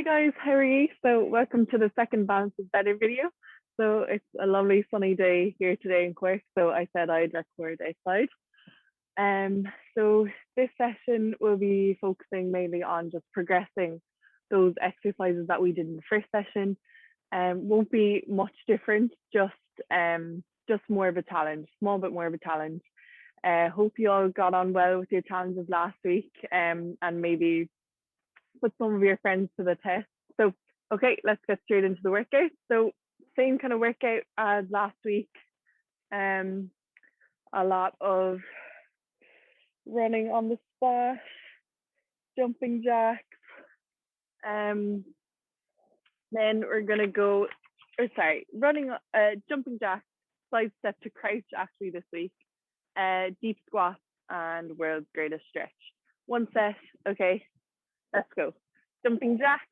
Hi guys, how are you? So welcome to the second Balance is Better video. So it's a lovely sunny day here today in Cork, so I said I'd record outside. Um, so this session will be focusing mainly on just progressing those exercises that we did in the first session. Won't be much different, just more of a challenge, small bit more of a challenge. Hope you all got on well with your challenges last week, and maybe put some of your friends to the test. So, okay, let's get straight into the workout. So, same kind of workout as last week. A lot of running on the spot, jumping jacks. Then we're gonna go, running, jumping jacks, side step to crouch actually this week, deep squats and world's greatest stretch. One set, okay, let's go. Jumping jacks.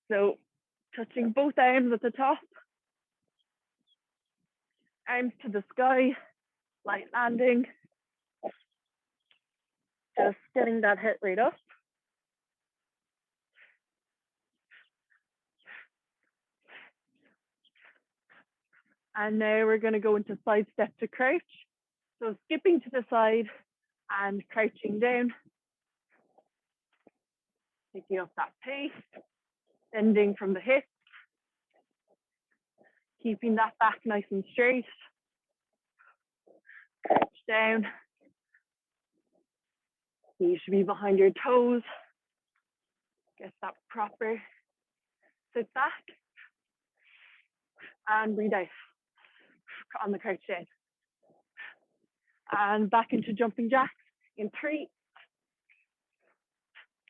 So touching both arms at the top, arms to the sky, light landing, just getting that heart rate up. And now we're going to go into side step to crouch. So skipping to the side and crouching down, picking up that pace, bending from the hips, keeping that back nice and straight. Crouch down. You should be behind your toes. Get that proper sit back. And breathe out on the crouch down. And back into jumping jacks in 3,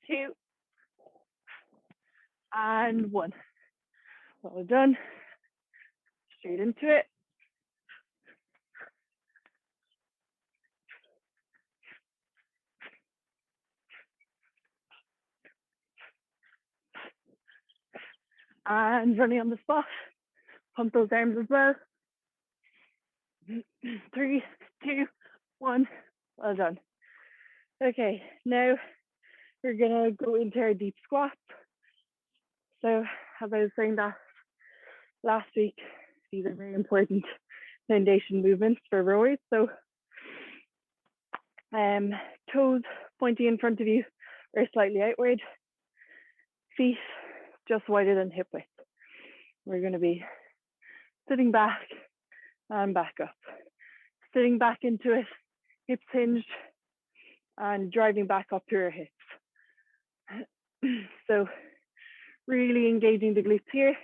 2, and 1. Well done. Straight into it. And running on the spot. Pump those arms as well. 3, 2, 1. Well done. Okay, now we're gonna go into our deep squats. So as I was saying that last week, these are very important foundation movements for rowers. So toes pointing in front of you or slightly outward, feet just wider than hip width. We're going to be sitting back and back up, sitting back into it, hips hinged, and driving back up through our hips. So really engaging the glutes here,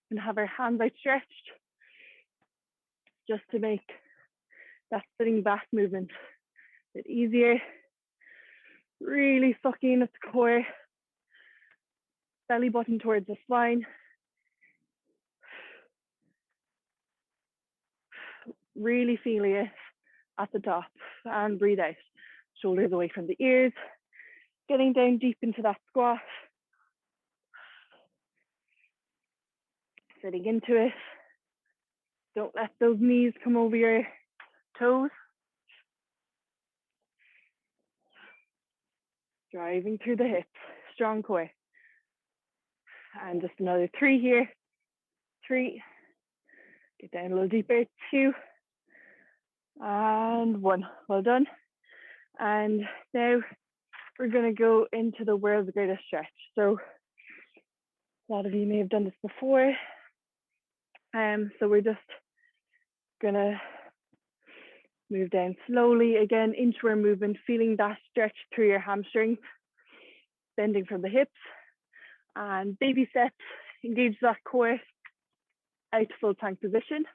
and have our hands outstretched just to make that sitting back movement a bit easier. Really sucking at the core, belly button towards the spine. Really feeling it at the top, and breathe out. Shoulders away from the ears, getting down deep into that squat. Sitting into it. Don't let those knees come over your toes. Driving through the hips, strong core. And just another 3 here. 3. Get down a little deeper. 2. And 1. Well done. And now we're going to go into the world's greatest stretch. So a lot of you may have done this before. So we're just going to move down slowly. Again, inchworm movement, feeling that stretch through your hamstrings, bending from the hips. And baby steps, engage that core out to full plank position.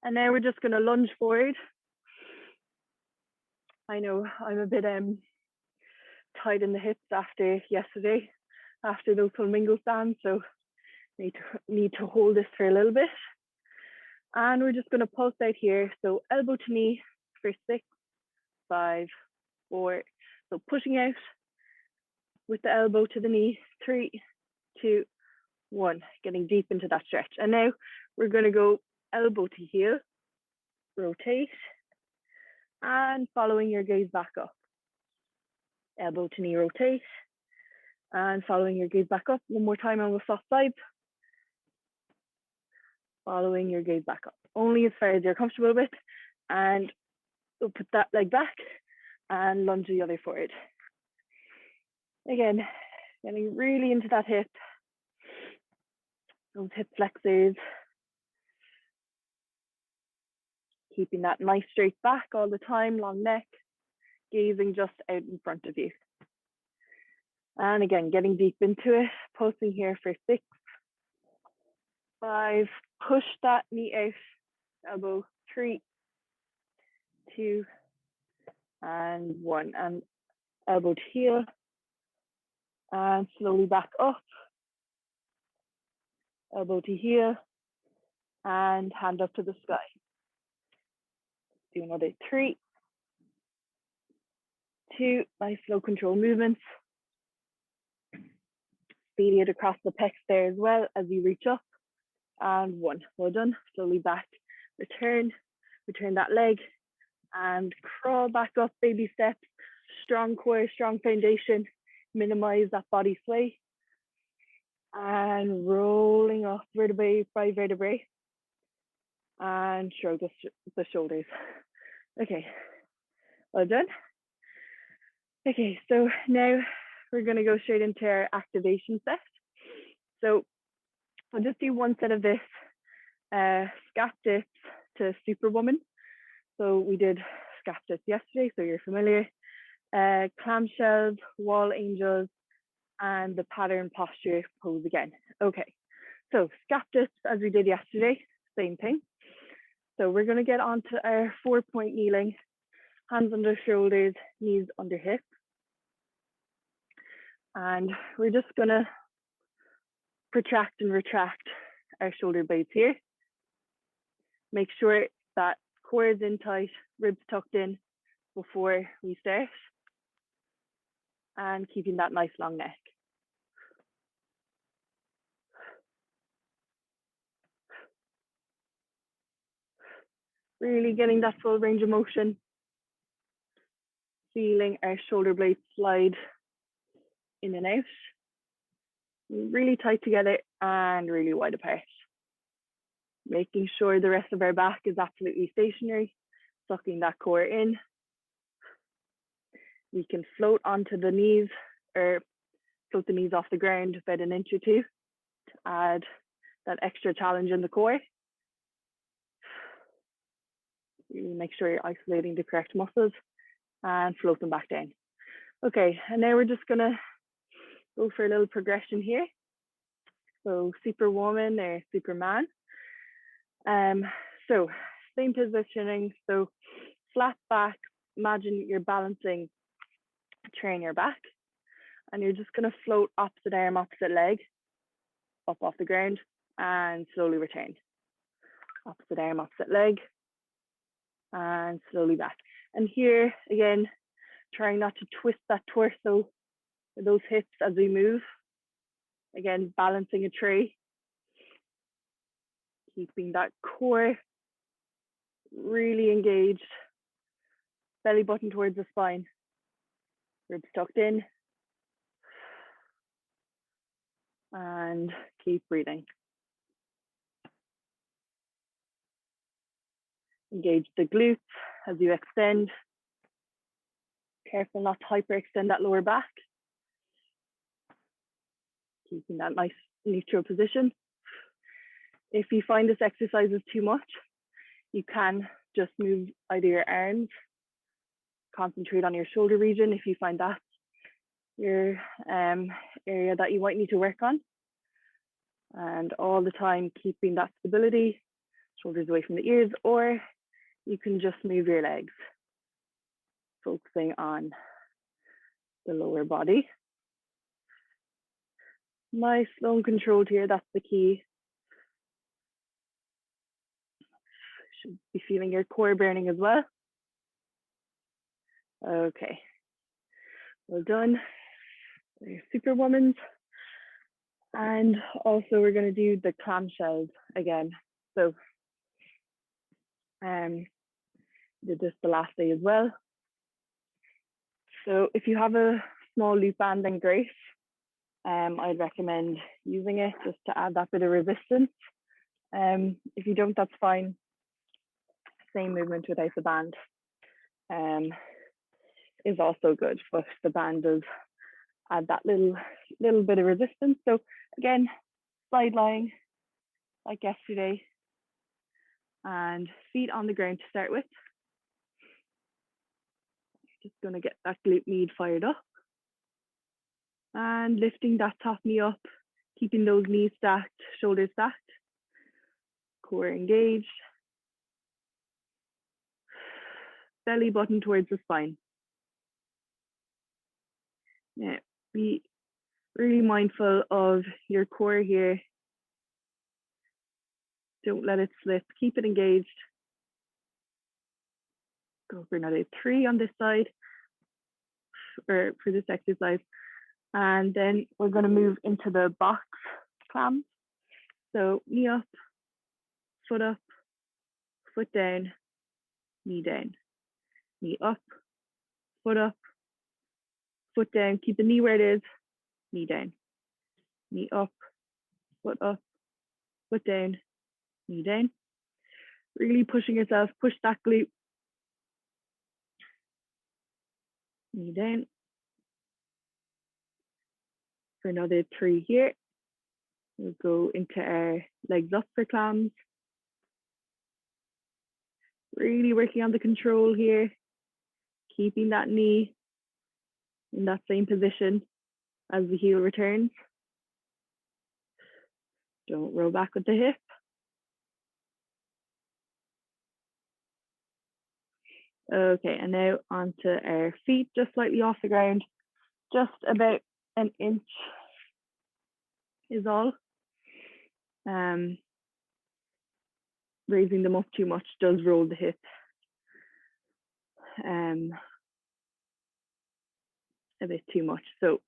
And now we're just going to lunge forward. I know I'm a bit tight in the hips after yesterday, after those flamingo stands, so need to hold this for a little bit. And we're just going to pulse out here. So elbow to knee for 6, 5, 4. So pushing out with the elbow to the knee. 3, 2, 1. Getting deep into that stretch. And now we're going to go elbow to heel, rotate, and following your gaze back up. Elbow to knee, rotate, And following your gaze back up. One more time on the soft sides. Following your gaze back up. Only as far as you're comfortable with. And we'll put that leg back and lunge the other forward. Again, getting really into that hip. Those hip flexors. Keeping that nice straight back all the time, long neck, gazing just out in front of you. And again, getting deep into it, pulsing here for 6, 5, push that knee out, elbow, 3, 2, and 1, and elbow to heel, and slowly back up, elbow to heel, and hand up to the sky. Do another 3, 2, nice slow control movements. Speedy it across the pecs there as well as you reach up. And 1, well done. Slowly back, return that leg, and crawl back up, baby steps. Strong core, strong foundation. Minimize that body sway. And rolling off vertebrae by vertebrae. And shrug the shoulders. Okay, well done. Okay, so now we're going to go straight into our activation set. So I'll just do one set of this scap dips to Superwoman. So we did scap dips yesterday, so you're familiar. Clamshells, wall angels, and the pattern posture pose again. Okay, so scap dips as we did yesterday, same thing. So we're going to get onto our 4-point kneeling, hands under shoulders, knees under hips. And we're just going to protract and retract our shoulder blades here. Make sure that core is in tight, ribs tucked in before we start. And keeping that nice long neck. Really getting that full range of motion. Feeling our shoulder blades slide in and out. Really tight together and really wide apart. Making sure the rest of our back is absolutely stationary, sucking that core in. We can float onto the knees or float the knees off the ground about 1 inch or 2 to add that extra challenge in the core. Really make sure you're isolating the correct muscles and float them back down. Okay, and now we're just gonna go for a little progression here. So Superwoman or Superman. So same positioning, so flat back, imagine you're balancing a tray on your back, and you're just gonna float opposite arm, opposite leg, up off the ground, and slowly return. Opposite arm, opposite leg, and slowly back. And here, again, trying not to twist that torso, those hips as we move. Again, balancing a tray. Keeping that core really engaged. Belly button towards the spine. Ribs tucked in. And keep breathing. Engage the glutes as you extend. Careful not to hyperextend that lower back. Keeping that nice neutral position. If you find this exercise is too much, you can just move either your arms, concentrate on your shoulder region if you find that's your area that you might need to work on. And all the time keeping that stability, shoulders away from the ears, or you can just move your legs, focusing on the lower body. Nice, slow and controlled here, that's the key. Should be feeling your core burning as well. Okay, well done. Your Superwomans. And also we're going to do the clamshells again. So did this the last day as well. So if you have a small loop band, then great. I'd recommend using it just to add that bit of resistance. If you don't, that's fine. Same movement without the band is also good, but the band does add that little bit of resistance. So again, side lying like yesterday, and feet on the ground to start with. Just going to get that glute med fired up and lifting that top knee up, keeping those knees stacked, shoulders stacked, core engaged, belly button towards the spine. Now, be really mindful of your core here. Don't let it slip, keep it engaged. Go for another 3 on this side, or for this exercise. And then we're going to move into the box clams. So knee up, foot down, knee down, knee up, foot down, keep the knee where it is, knee down, knee up, foot down, knee down. Really pushing yourself, push that glute, knee down. For another 3 here. We'll go into our legs up for clams. Really working on the control here, keeping that knee in that same position as the heel returns. Don't roll back with the hip. Okay, and now onto our feet, just slightly off the ground, just about an inch is all. Raising them up too much does roll the hip a bit too much, so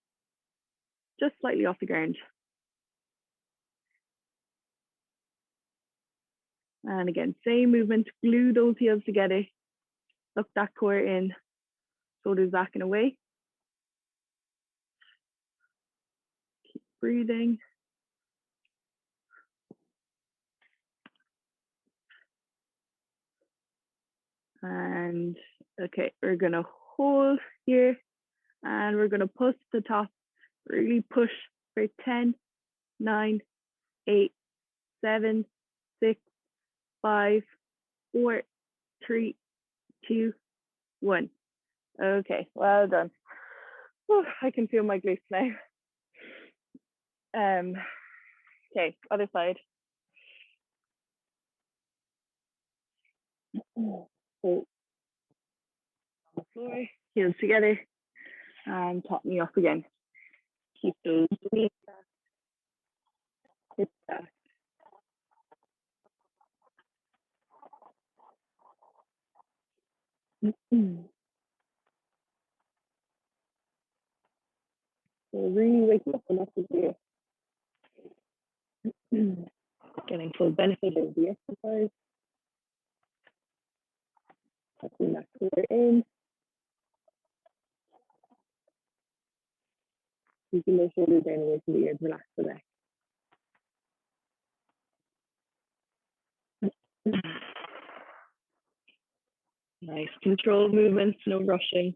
just slightly off the ground. And again, same movement, glue those heels together, look that core in, shoulders back and away. Keep breathing. And okay, we're gonna hold here and we're gonna push the top, really push for 10, 9, 8, 7, 6, 5, 4, 3, 2, 1. Okay, well done. Whew, I can feel my glutes now. Okay, other side. So on the floor, heels together, and top me up again. Keep those knees back, hips back. So really waking up the muscles here. Getting full benefit of the exercise. Tucking that core in. Keeping those shoulders down away from the ears, relax the neck. Nice controlled movements, no rushing.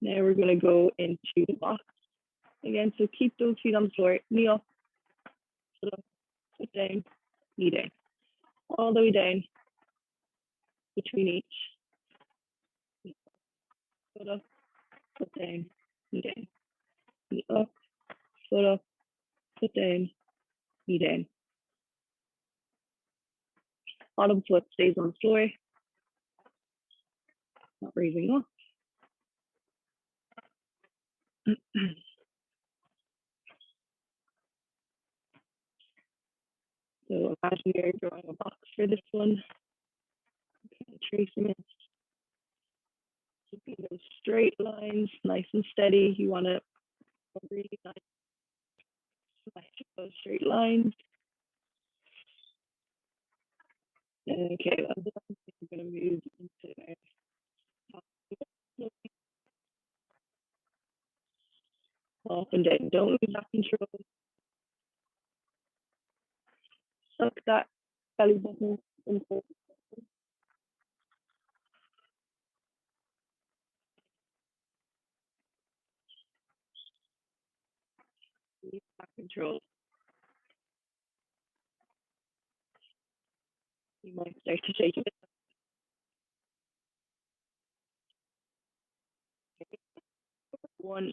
Now we're going to go into the box again. So keep those feet on the floor, knee up, foot down, knee down, all the way down between each. Foot up, foot down, knee down, knee up, foot down, knee down. Bottom foot stays on the floor, not raising up. So imagine you're drawing a box for this one, tracing it, keeping those straight lines nice and steady. You want to really nice, those straight lines. Okay, well, we're going to move into our top. Up and down. Don't lose that control. Suck that belly button into that control. You might start to shake it. 1,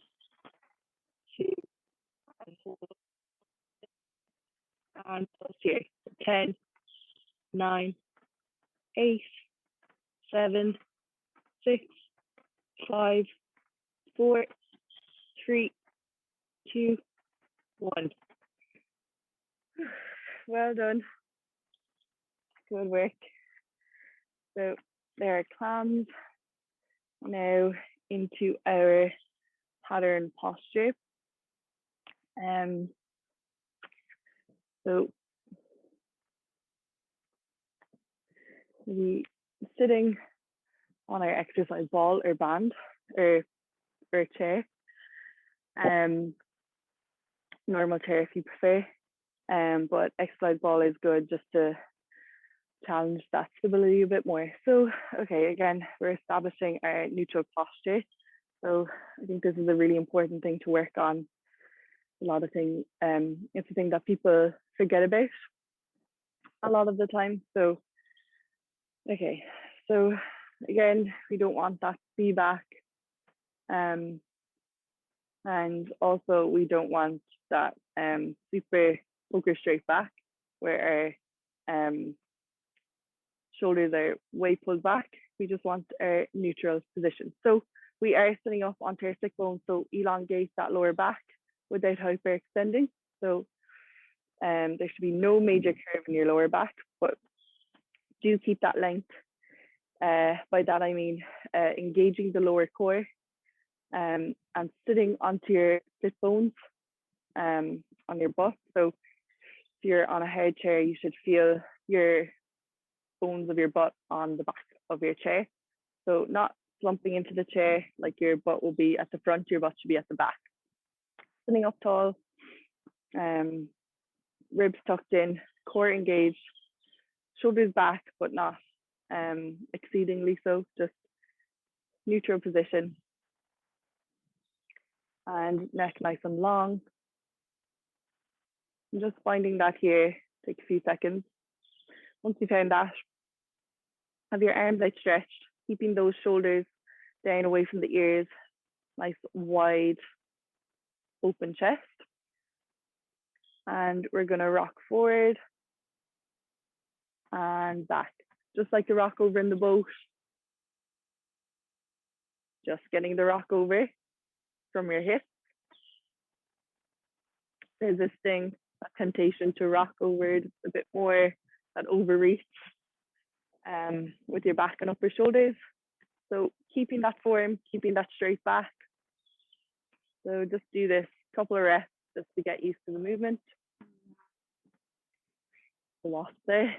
2, and hold, and pulse here. 10, 9, 8, 7, 6, 5, 4, 3, 2, 1. Well done. Good work. So there are clams. Now into our pattern posture. So we sitting on our exercise ball or band or chair. Normal chair if you prefer. But exercise ball is good just to challenge that stability a bit more. So, okay, again, we're establishing our neutral posture. So I think this is a really important thing to work on. A lot of things, it's a thing that people forget about a lot of the time. So, okay, so again, we don't want that to be back. And also we don't want that super poker straight back where our shoulders are way pulled back. We just want our neutral position. So we are sitting up onto our stick bone, so elongate that lower back without hyperextending. So there should be no major curve in your lower back, but do keep that length. By that I mean engaging the lower core and sitting onto your sit bones on your butt. So if you're on a hard chair, you should feel your bones of your butt on the back of your chair. So not slumping into the chair, like your butt will be at the front, your butt should be at the back. Sitting up tall, ribs tucked in, core engaged, shoulders back, but not exceedingly so, just neutral position. And neck nice and long. I'm just finding that here, take a few seconds. Once you found that, have your arms outstretched, keeping those shoulders down away from the ears, nice wide open chest. And we're gonna rock forward and back, just like the rock over in the boat. Just getting the rock over from your hips, resisting that temptation to rock overward a bit more, that overreach with your back and upper shoulders. So keeping that form, keeping that straight back. So just do this a couple of reps just to get used to the movement. The wasp there.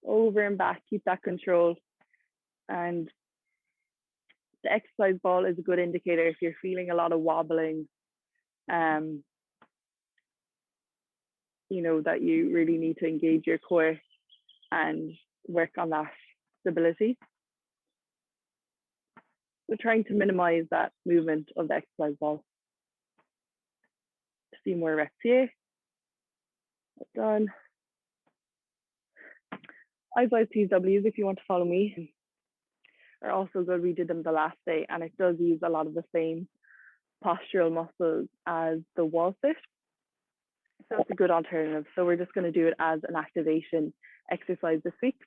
Over and back, keep that control. And the exercise ball is a good indicator if you're feeling a lot of wobbling, you know, that you really need to engage your core and work on that stability. So trying to minimize that movement of the exercise ball. A few more reps here. Done. Eyes PWs, if you want to follow me, are also good. We did them the last day, and it does use a lot of the same postural muscles as the wall sit. So it's a good alternative. So we're just going to do it as an activation exercise this week.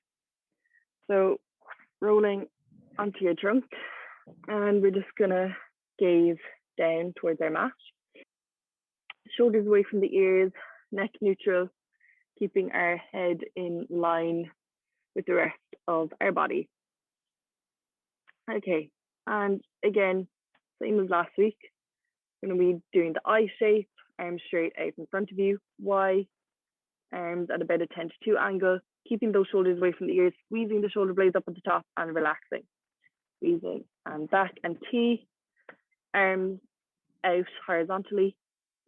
So rolling onto your trunk, and we're just going to gaze down towards our mat. Shoulders away from the ears, neck neutral, keeping our head in line with the rest of our body. Okay, and again, same as last week, we're going to be doing the I shape, arms straight out in front of you, Y, arms at about a 10 to 2 angle, keeping those shoulders away from the ears, squeezing the shoulder blades up at the top and relaxing. Squeezing and back and T, arms out horizontally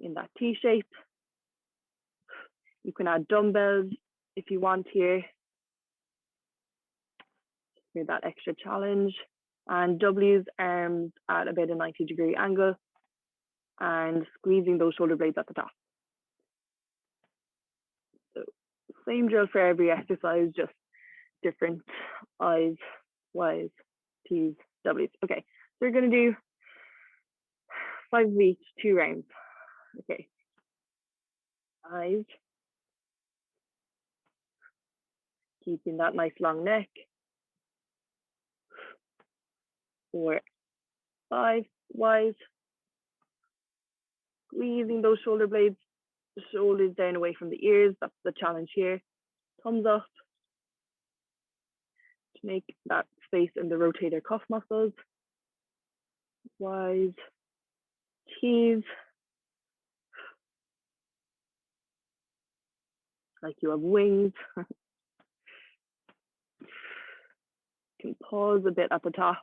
in that T shape. You can add dumbbells if you want here. Here's that extra challenge. And W's, arms at about a 90-degree angle and squeezing those shoulder blades at the top. So same drill for every exercise, just different I's, Y's, T's, W's. Okay, so we're gonna do 5 of each, 2 rounds. Okay, I's, keeping that nice long neck. 4, 5, Y's, squeezing those shoulder blades, the shoulders down away from the ears. That's the challenge here. Thumbs up to make that space in the rotator cuff muscles. Y's, T's, like you have wings. Can pause a bit at the top.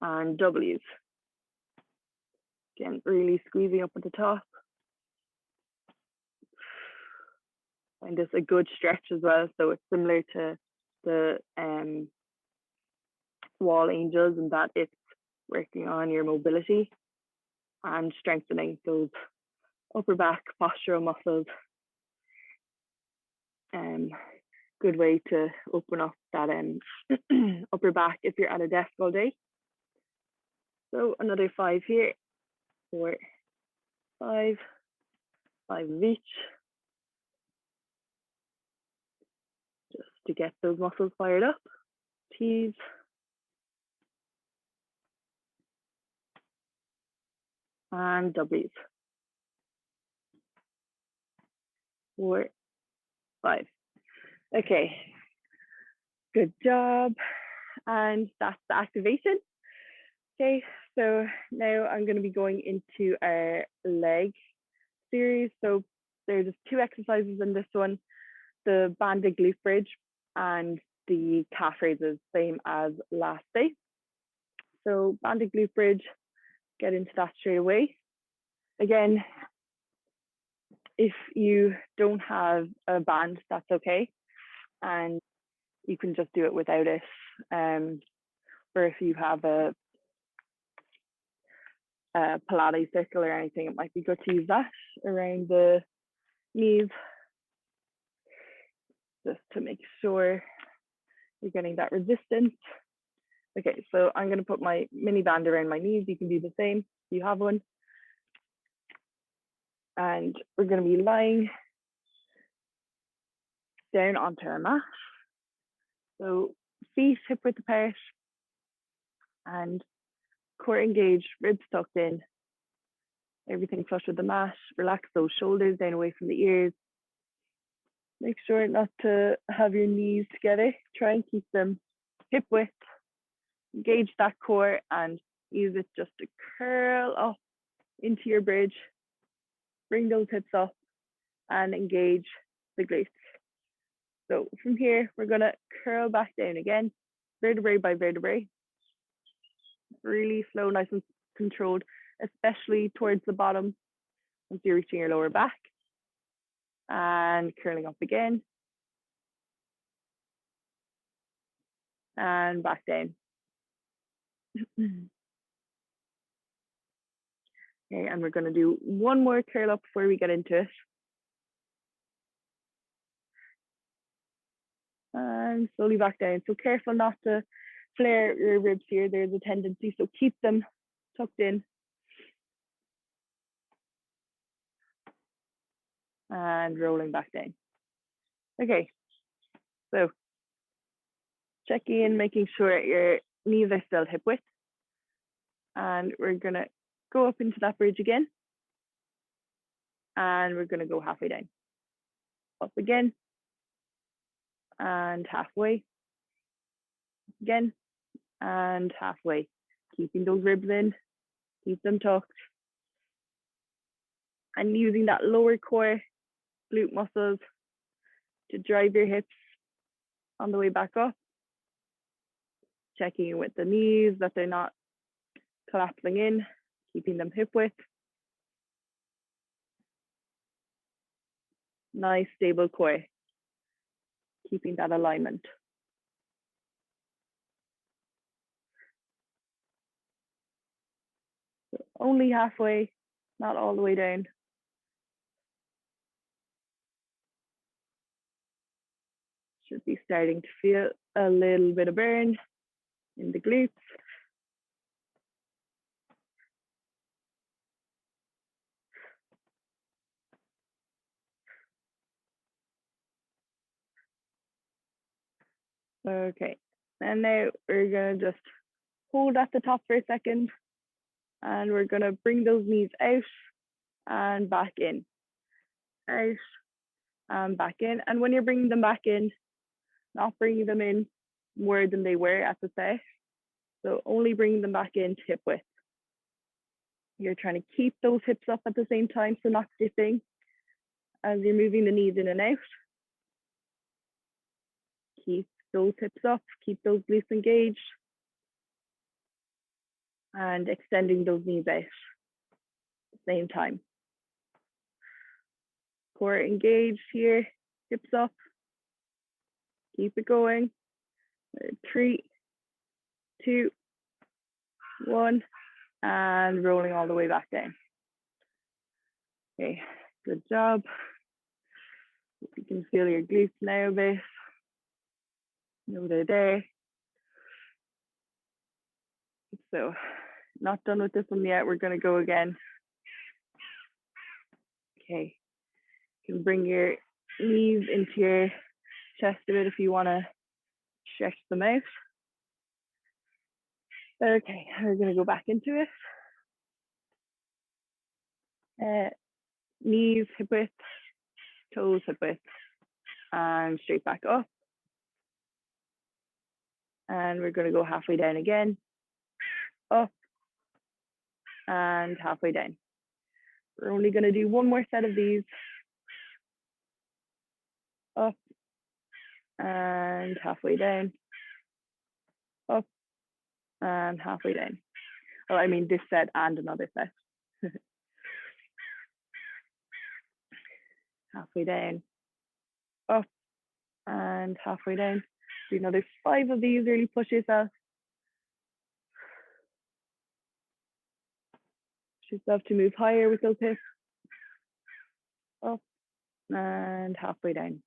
And W's. Again, really squeezing up at the top. Find this a good stretch as well. So it's similar to the wall angels in that it's working on your mobility and strengthening those upper back postural muscles. Good way to open up that upper back if you're at a desk all day. So another 5 here. 4, 5, 5 of each. Just to get those muscles fired up. T's. And W's. 4, 5. Okay, good job. And that's the activation. Okay, so now I'm going to be going into our leg series. So there's just 2 exercises in this one, the banded glute bridge and the calf raises, same as last day. So banded glute bridge, get into that straight away. Again, if you don't have a band, that's okay. And you can just do it without it. Or if you have a Pilates circle or anything, it might be good to use that around the knees, just to make sure you're getting that resistance. Okay, so I'm going to put my mini band around my knees. You can do the same if you have one. And we're going to be lying down onto our mat. So feet hip width apart and core engaged, ribs tucked in, everything flush with the mat. Relax those shoulders down away from the ears. Make sure not to have your knees together. Try and keep them hip width. Engage that core and use it just to curl up into your bridge. Bring those hips up and engage the glutes. So from here, we're gonna curl back down again, vertebrae by vertebrae. Really slow, nice and controlled, especially towards the bottom once you're reaching your lower back. And curling up again. And back down. Okay, and we're gonna do one more curl up before we get into it. And slowly back down. So careful not to flare your ribs here. There's a tendency, so keep them tucked in. And rolling back down. Okay, so checking in, making sure your knees are still hip width. And we're gonna go up into that bridge again. And we're gonna go halfway down. Up again. And halfway. Again. And halfway. Keeping those ribs in. Keep them tucked. And using that lower core glute muscles to drive your hips on the way back up. Checking with the knees that they're not collapsing in. keeping them hip width. Nice stable core, keeping that alignment. So only halfway, not all the way down. Should be starting to feel a little bit of burn in the glutes. Okay, and now we're gonna just hold at the top for a second, and we're gonna bring those knees out and back in, out and back in. And when you're bringing them back in, not bringing them in more than they were at the set. So only bringing them back in to hip width. You're trying to keep those hips up at the same time, so not dipping as you're moving the knees in and out. Keep those hips up, keep those glutes engaged, and extending those knees out at the same time. Core engaged here, hips up. Keep it going. 3, 2, 1, and rolling all the way back down. Okay, good job. If you can feel your glutes now a bit. Know they're there. So, not done with this one yet. We're going to go again. Okay, you can bring your knees into your chest a bit if you want to stretch them out. Okay, we're going to go back into it. Knees hip width, toes hip width, and straight back up. And we're going to go halfway down again, up, and halfway down. We're only going to do one more set of these. Up, and halfway down, up, and halfway down. Oh, I mean this set and another set. Halfway down, up, and halfway down. Do another 5 of these, really push yourself. Push yourself to move higher with those hips. Up, and halfway down.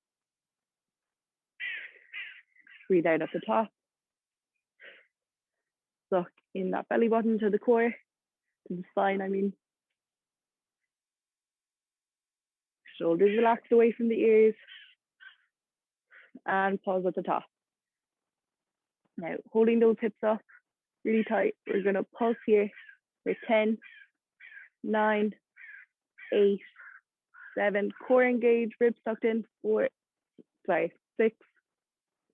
Breathe out at the top. Suck in that belly button to the core, to the spine, I mean. Shoulders relaxed away from the ears. And pause at the top. Now, holding those hips up really tight, we're going to pulse here for 10, 9, 8, 7, core engaged, ribs tucked in, 6,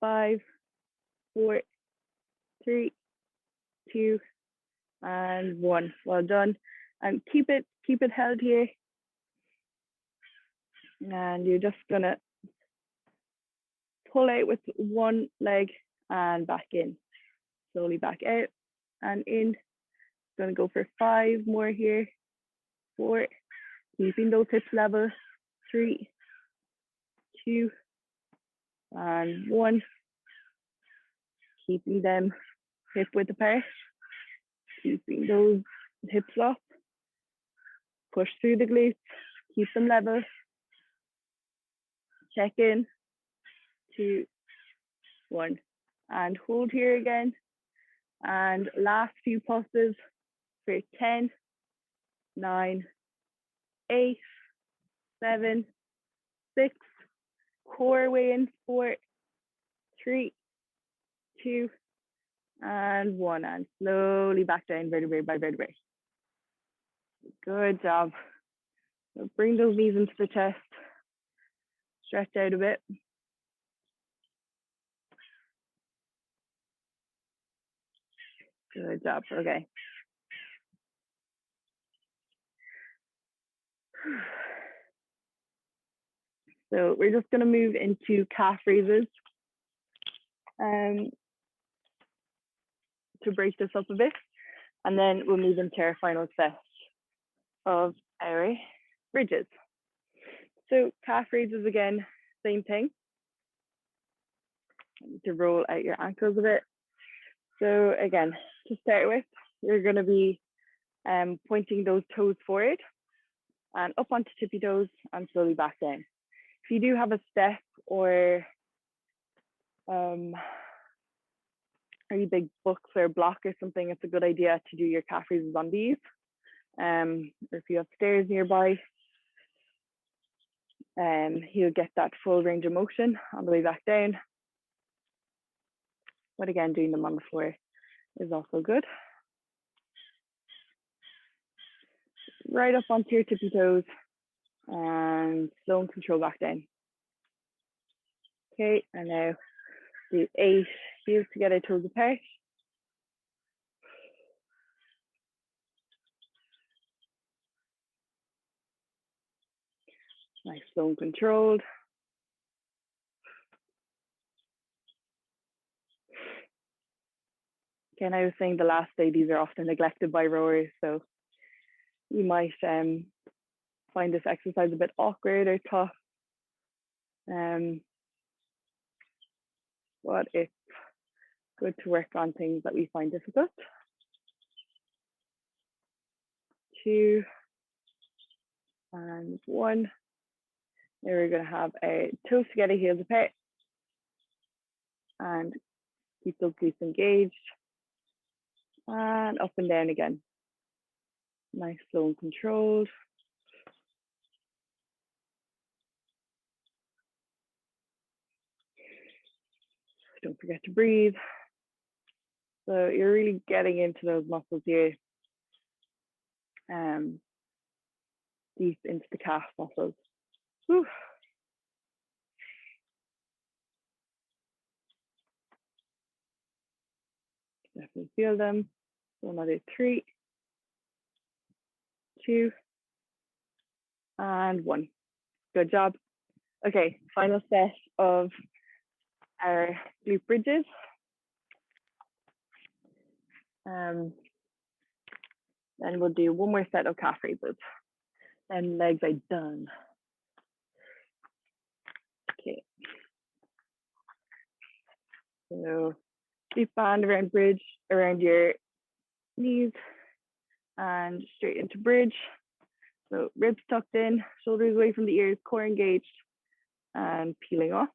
5, 4, 3, 2, and 1. Well done. And keep it held here. And you're just gonna pull out with one leg and back in. Slowly back out and in. Gonna go for 5 more here. 4, keeping those hips level. 3, 2, and 1. Keeping them hip width apart. Keeping those hips up. Push through the glutes. Keep them level. Check in. 2, 1. And hold here again. And last few pulses for 10, 9, 8, 7, 6. Core way in. 4, 3, 2, and 1. And slowly back down vertebrae by vertebrae. Good job. So bring those knees into the chest. Stretch out a bit. Good job. Okay. So we're just going to move into calf raises to break this up a bit, and then we'll move into our final set. of our bridges. So calf raises again, same thing. To roll out your ankles a bit. So again, to start with, you're going to be pointing those toes forward and up onto tippy toes and slowly back down. If you do have a step or any big books or block or something, it's a good idea to do your calf raises on these. Or if you have stairs nearby, you'll get that full range of motion on the way back down. But again, doing them on the floor is also good. Right up onto your tippy toes and slow and control back down. Okay, and now do 8 heels together, toes apart. Nice, slow and controlled. Again, I was saying the last day, these are often neglected by rowers, so you might find this exercise a bit awkward or tough. But it's good to work on things that we find difficult. 2 and 1. Now we're going to have a toes together, heels apart, and keep those glutes engaged. And up and down again. Nice, slow and controlled. Don't forget to breathe. So you're really getting into those muscles here, deep into the calf muscles. Whew. Definitely feel them. So another 3, 2, and 1. Good job. Okay, final set of our glute bridges. Then we'll do one more set of calf raises. Then legs are done. Okay. So deep band around bridge, around your knees, and straight into bridge. So ribs tucked in, shoulders away from the ears, core engaged, and peeling off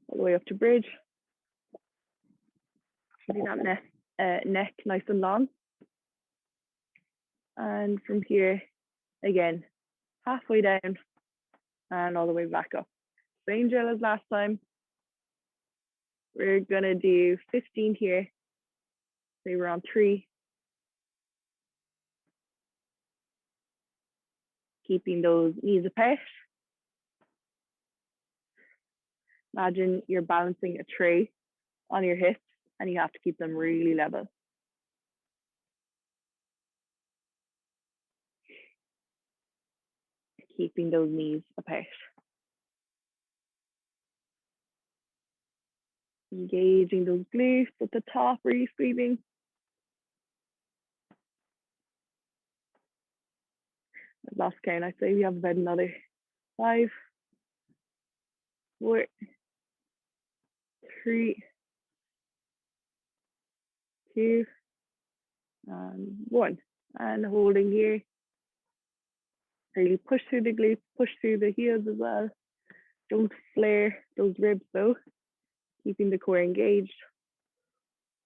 all the way up to bridge. Keeping that neck nice and long. And from here, again, halfway down and all the way back up. Same drill as last time. We're gonna do 15 here. Say we're on 3. Keeping those knees apart. Imagine you're balancing a tray on your hips and you have to keep them really level. Keeping those knees apart. Engaging those glutes at the top, really squeezing. I've lost count. I'd say we have about another 5, 4, 3, 2, and 1. And holding here. Really push through the glutes, push through the heels as well. Don't flare those ribs though. Keeping the core engaged.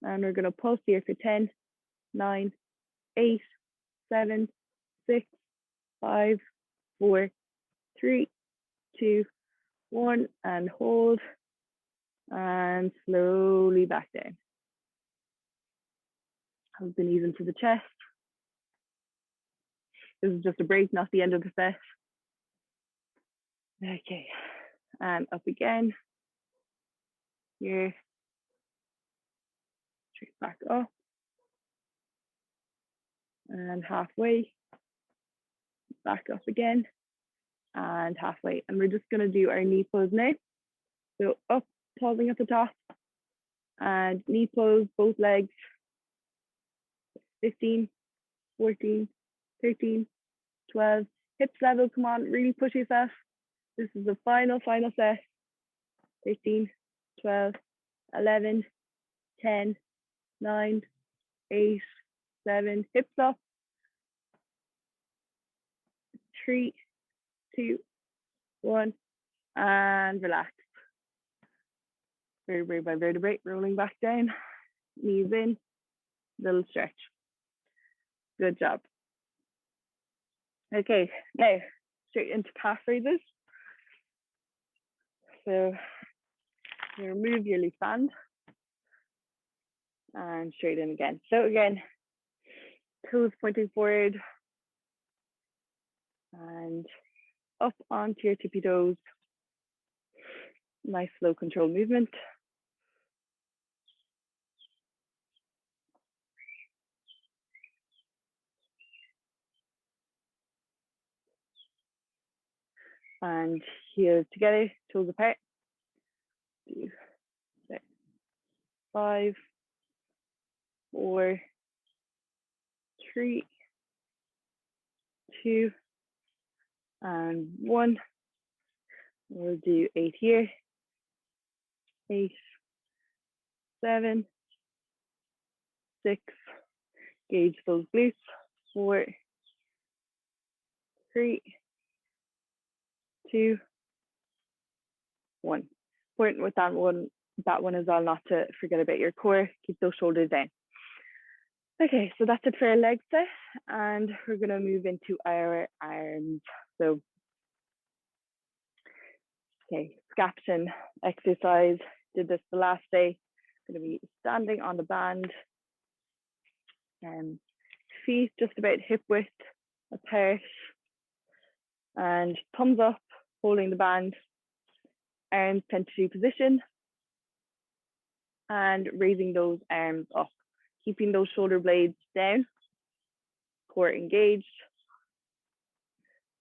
And we're going to pulse here for 10, 9, 8, 7, 6, 5, 4, 3, 2, 1, and hold. And slowly back down. Hug the knees into the chest. This is just a break, not the end of the set. Okay, and up again. Here. Straight back up. And halfway. Back up again. And halfway. And we're just going to do our knee pose now. So up, pausing at the top. And knee pose, both legs. 15, 14, 13, 12, hips level, come on, really push yourself. This is the final set. 13, 12, 11, 10, 9, 8, 7, hips up. 3, 2, 1, and relax. Vertebrae by vertebrae, rolling back down, knees in, little stretch. Good job. Okay, now straight into calf raises. So you remove your loose band and straight in again. So again, toes pointing forward and up onto your tippy toes. Nice slow controlled movement. And heels together, toes apart. 2, 6, 5, 4, 3, 2, and 1. We'll do 8 here. 8, 7, 6. Gauge those glutes. 4, 3, 2, 1. Important with that one as well, not to forget about your core. Keep those shoulders down. Okay, so that's it for our leg set, and we're gonna move into our arms. So, okay, scaption exercise. Did this the last day. Gonna be standing on the band, and feet just about hip width apart, and thumbs up, holding the band, arms tentative position, and raising those arms up, keeping those shoulder blades down, core engaged,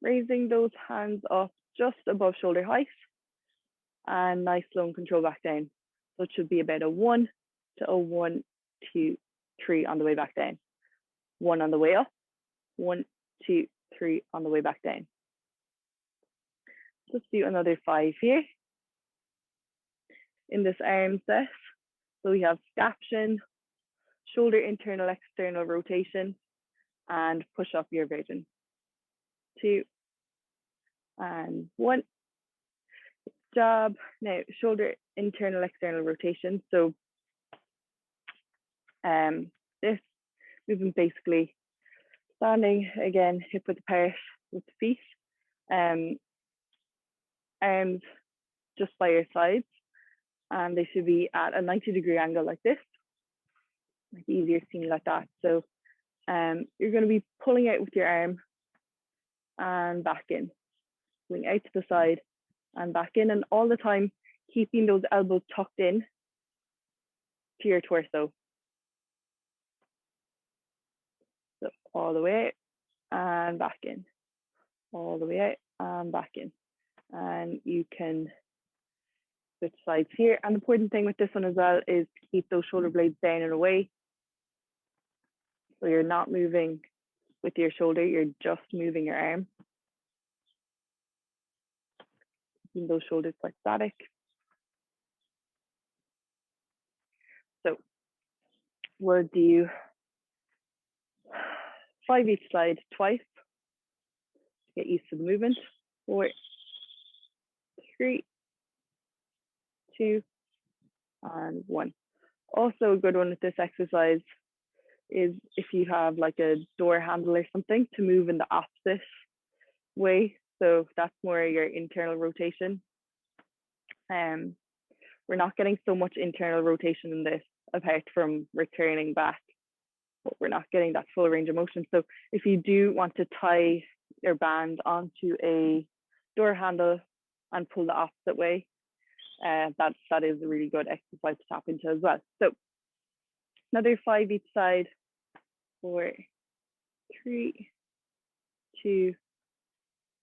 raising those hands up just above shoulder height, and nice slow and control back down. So it should be about a 1 to a 1, 2, 3 on the way back down. 1 on the way up, 1, 2, 3 on the way back down. Just do another 5 here in this arm set. So we have scaption, shoulder internal external rotation, and push up your version. 2 and 1. Good job. Now shoulder internal external rotation. So this movement basically standing again, hip width apart with the feet, arms just by your sides, and they should be at a 90-degree angle like this. It's easier seen like that. So you're going to be pulling out with your arm and back in, pulling out to the side and back in, and all the time keeping those elbows tucked in to your torso. So all the way out and back in, all the way out and back in. And you can switch sides here. And the important thing with this one as well is to keep those shoulder blades down and away. So you're not moving with your shoulder, you're just moving your arm. Keeping those shoulders quite static. So we'll do 5 each side twice to get used to the movement. 4, 3, 2, and 1. Also a good one with this exercise is if you have like a door handle or something, to move in the opposite way. So that's more your internal rotation. We're not getting so much internal rotation in this apart from returning back, but we're not getting that full range of motion. So if you do want to tie your band onto a door handle and pull the opposite way, that is a really good exercise to tap into as well. So another 5 each side. 4, 3, 2,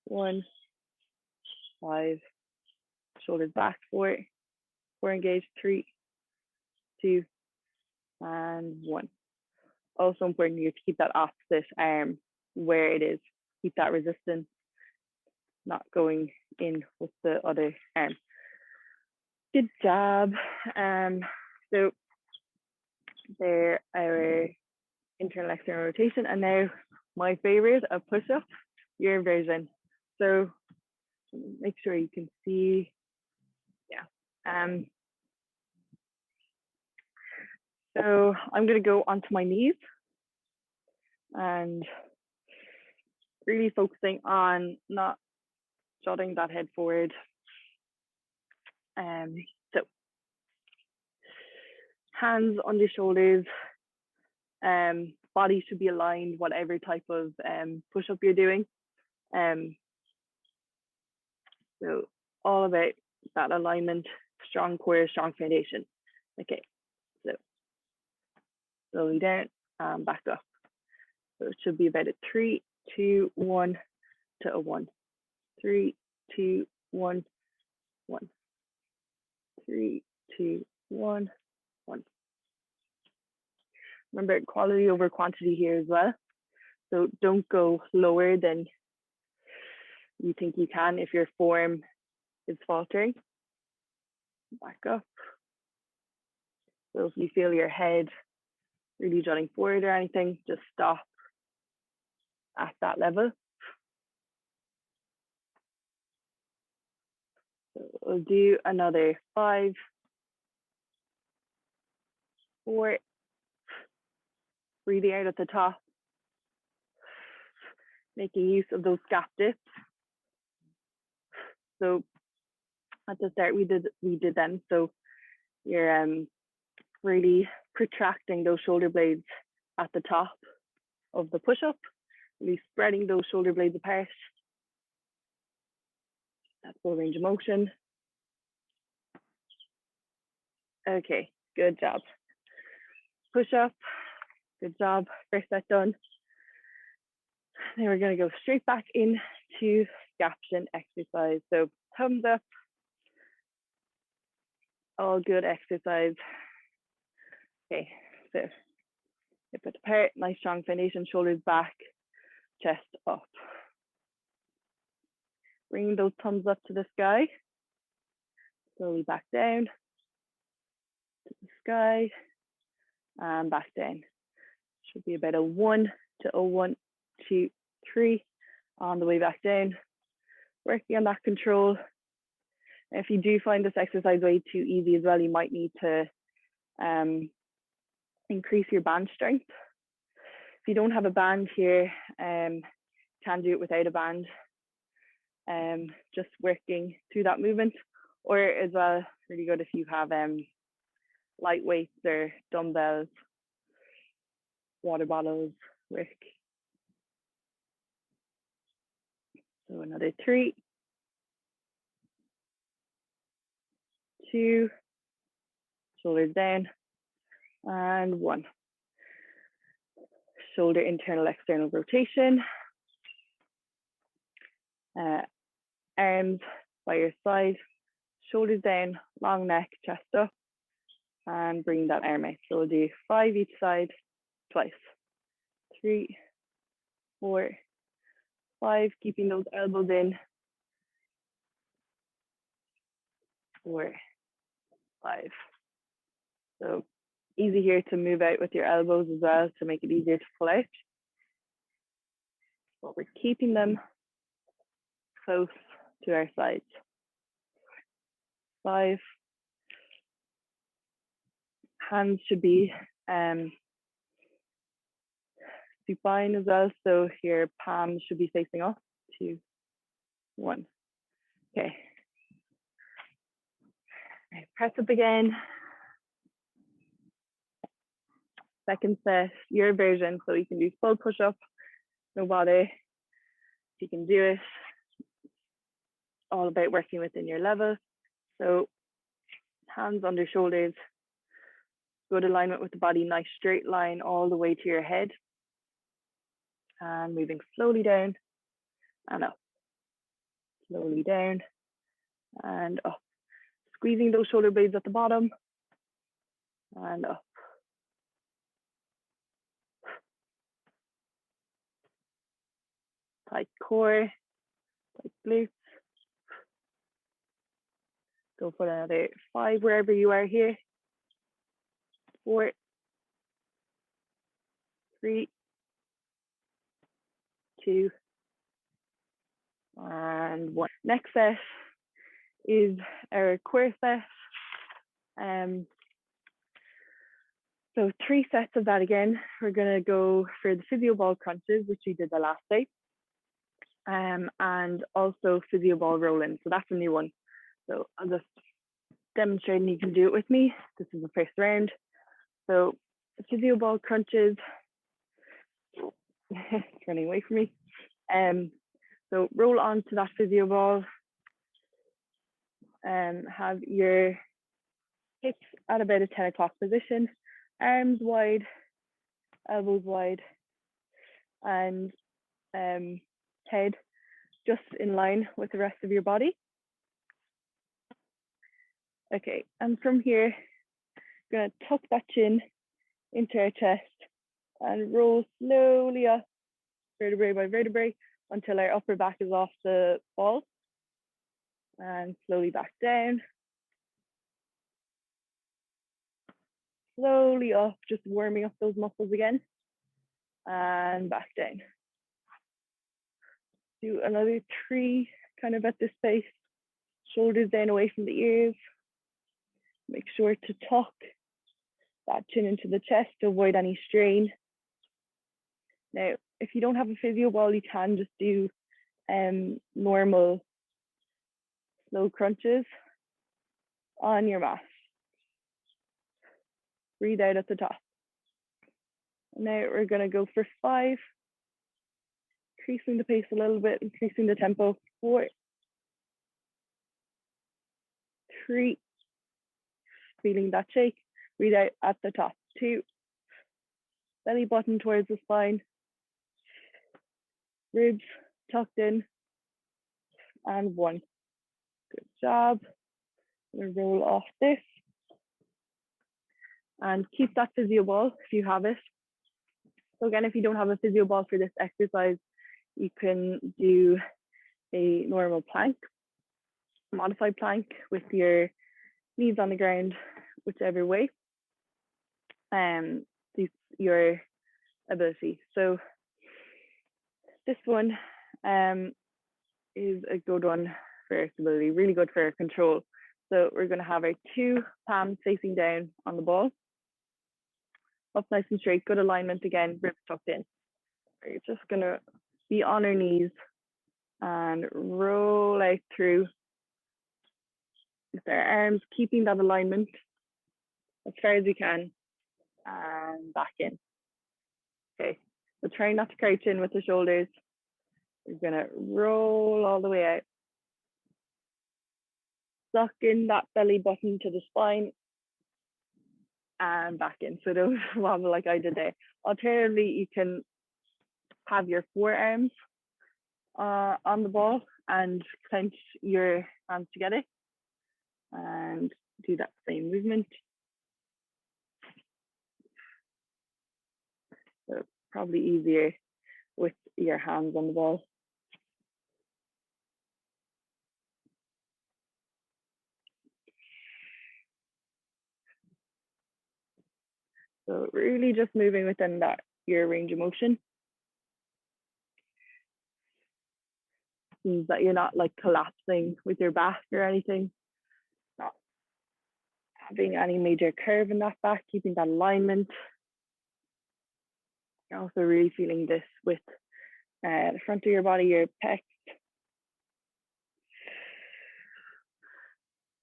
1, 5. Shoulders back. 4 engaged. 3, 2, and 1. Also important, you have to keep that opposite arm where it is. keep that resistance, not going in with the other arm. Good job. So there our internal external rotation, and now my favorite, a push-up, your version. So make sure you can see. Yeah. So I'm going to go onto my knees and really focusing on not jutting that head forward. So hands on the shoulders, body should be aligned, whatever type of push-up you're doing. So all about that alignment, strong core, strong foundation. Okay, so slowly down and back up. So it should be about a 3, 2, 1 to a 1. 3, 2, 1, 1. 3, 2, 1, 1. Remember, quality over quantity here as well. So don't go lower than you think you can if your form is faltering. Back up. So if you feel your head really jutting forward or anything, just stop at that level. So we'll do another 5, 4, breathing out at the top, making use of those scap dips. So at the start we did them. So you're really protracting those shoulder blades at the top of the push-up, really spreading those shoulder blades apart. That's full range of motion. Okay, good job. Push up, good job. First set done. Then we're going to go straight back into scaption exercise. So thumbs up, all good exercise. Okay, so hip width apart, nice strong foundation, shoulders back, chest up. Bring those thumbs up to the sky. Slowly back down to the sky and back down. Should be about a 1 to a 1, 2, 3 on the way back down. Working on that control. If you do find this exercise way too easy as well, you might need to increase your band strength. If you don't have a band here, can do it without a band. Just working through that movement, or as well, really good if you have light weights or dumbbells, water bottles work. So another 3, 2, shoulders down, and 1. Shoulder internal external rotation. Arms by your side, shoulders down, long neck, chest up, and bring that arm out. So we'll do 5 each side, twice. 3, 4, 5, keeping those elbows in. 4, 5. So easy here to move out with your elbows as well to make it easier to pull out. But we're keeping them close to our sides. 5. Hands should be supine as well, so your palms should be facing up. 2, 1. Okay. Right, press up again. Second set, your version, so you can do full push-up, no bother. If you can do it, all about working within your level. So hands under shoulders, good alignment with the body, nice straight line all the way to your head. And moving slowly down and up. Slowly down and up. Squeezing those shoulder blades at the bottom and up. tight core, tight glutes. Go for another 5 wherever you are here. 4, 3, 2, and 1. Next set is our core set. So 3 sets of that again. We're gonna go for the physio ball crunches, which we did the last day, and also physio ball rolling. So that's a new one. So I'll just demonstrate and you can do it with me. This is the first round. So physio ball crunches, it's running away from me. So roll onto that physio ball, have your hips at about a 10 o'clock position, arms wide, elbows wide, and head just in line with the rest of your body. Okay, and from here, I'm gonna tuck that chin into our chest and roll slowly up, vertebrae by vertebrae, until our upper back is off the ball. And slowly back down. Slowly up, just warming up those muscles again. And back down. Do another 3, kind of at this pace. Shoulders down away from the ears. Make sure to tuck that chin into the chest to avoid any strain. Now, if you don't have a physio ball, you can just do normal slow crunches on your mat. Breathe out at the top. Now we're gonna go for 5, increasing the pace a little bit, increasing the tempo. 4, 3, feeling that shake. Breathe out at the top. 2, belly button towards the spine. Ribs tucked in. And 1. Good job. We'll roll off this. And keep that physio ball if you have it. So again, if you don't have a physio ball for this exercise, you can do a normal plank, modified plank with your knees on the ground, whichever way suits your ability. So this one is a good one for stability, really good for control. So we're going to have our 2 palms facing down on the ball. Up nice and straight, good alignment again, ribs tucked in. We're just going to be on our knees and roll out through with our arms, keeping that alignment as far as we can, and back in. Okay, so try not to crouch in with the shoulders. We're gonna roll all the way out. Suck in that belly button to the spine and back in. So don't wobble like I did there. Alternatively, you can have your forearms on the ball and clench your hands together and do that same movement. So probably easier with your hands on the ball. So really just moving within that your range of motion. Means that you're not like collapsing with your back or anything. Not having any major curve in that back, keeping that alignment. You're also really feeling this with the front of your body, your pecs.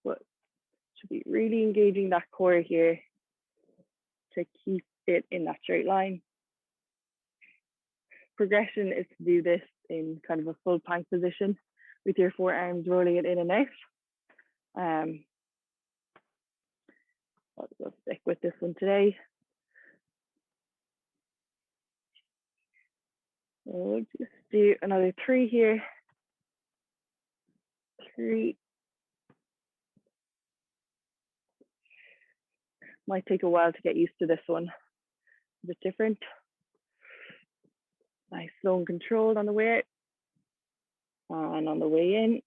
But should be really engaging that core here to keep it in that straight line. Progression is to do this in kind of a full plank position with your forearms rolling it in and out. I'll stick with this one today. We'll just do another 3 here. 3. Might take a while to get used to this one. A bit different. Nice, slow and controlled on the way out. And on the way in,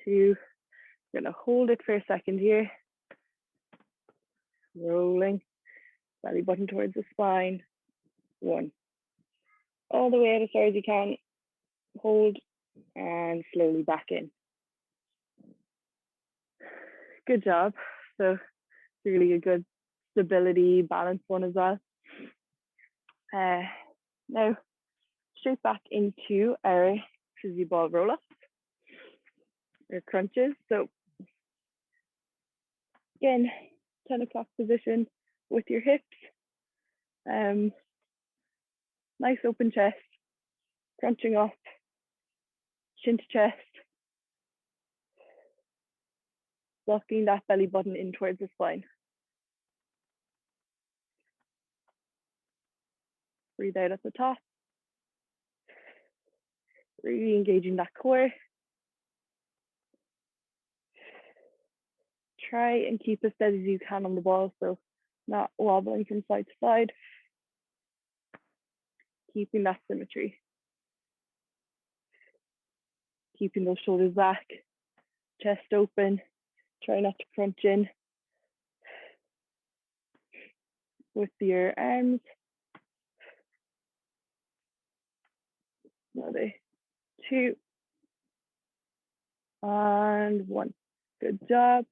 2, we're gonna hold it for a second here. Rolling, belly button towards the spine. 1. All the way out as far as you can. Hold and slowly back in. Good job. So it's really a good stability, balance one as well. Now, straight back into our fizzy ball roll-ups or crunches. So again, 10 o'clock position with your hips. Nice open chest, crunching up, chin to chest, locking that belly button in towards the spine. Breathe out at the top. Really engaging that core. Try and keep as steady as you can on the ball, so not wobbling from side to side. Keeping that symmetry. Keeping those shoulders back, chest open. Try not to crunch in with your arms. Another 2 and 1. Good job.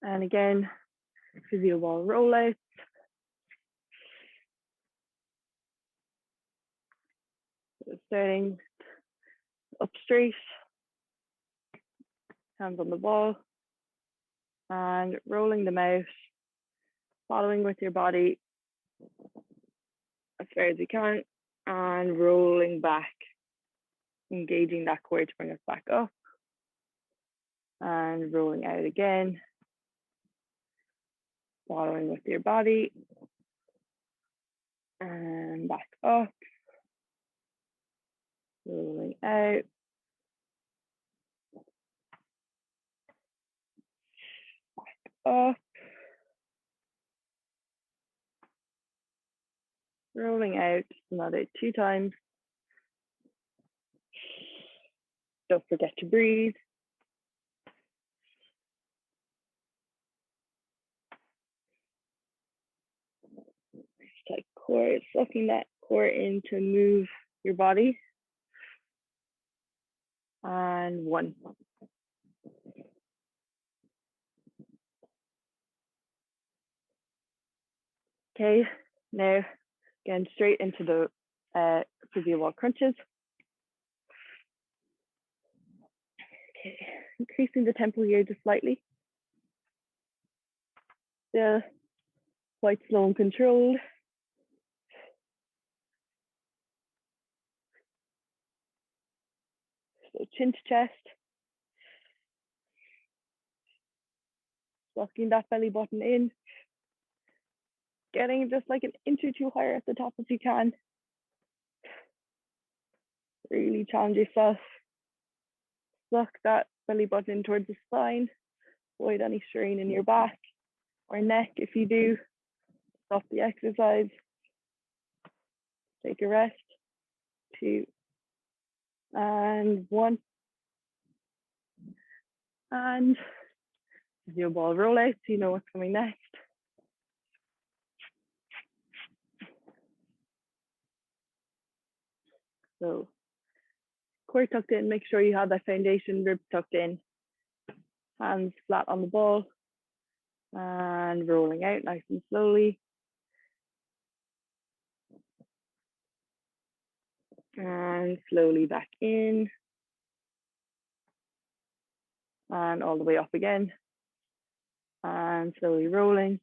And again, physio ball rollouts. So starting up straight, hands on the ball, and rolling them out, following with your body as far as you can, and rolling back, engaging that core to bring us back up, and rolling out again, following with your body, and back up, rolling out, back up, rolling out another 2 times. Don't forget to breathe. Tight core, sucking that core in to move your body. And 1. Okay, now again straight into the physio wall crunches. Okay, increasing the tempo here just slightly. Still quite slow and controlled. So chin to chest. Locking that belly button in. Getting just like an inch or 2 higher at the top if you can. Really challenge yourself. Lock that belly button in towards the spine. Avoid any strain in your back or neck. If you do, stop the exercise. Take a rest. 2 and 1. And your ball roll out so you know what's coming next. So core tucked in, make sure you have that foundation, ribs tucked in, hands flat on the ball, and rolling out nice and slowly. And slowly back in. And all the way up again. And slowly rolling.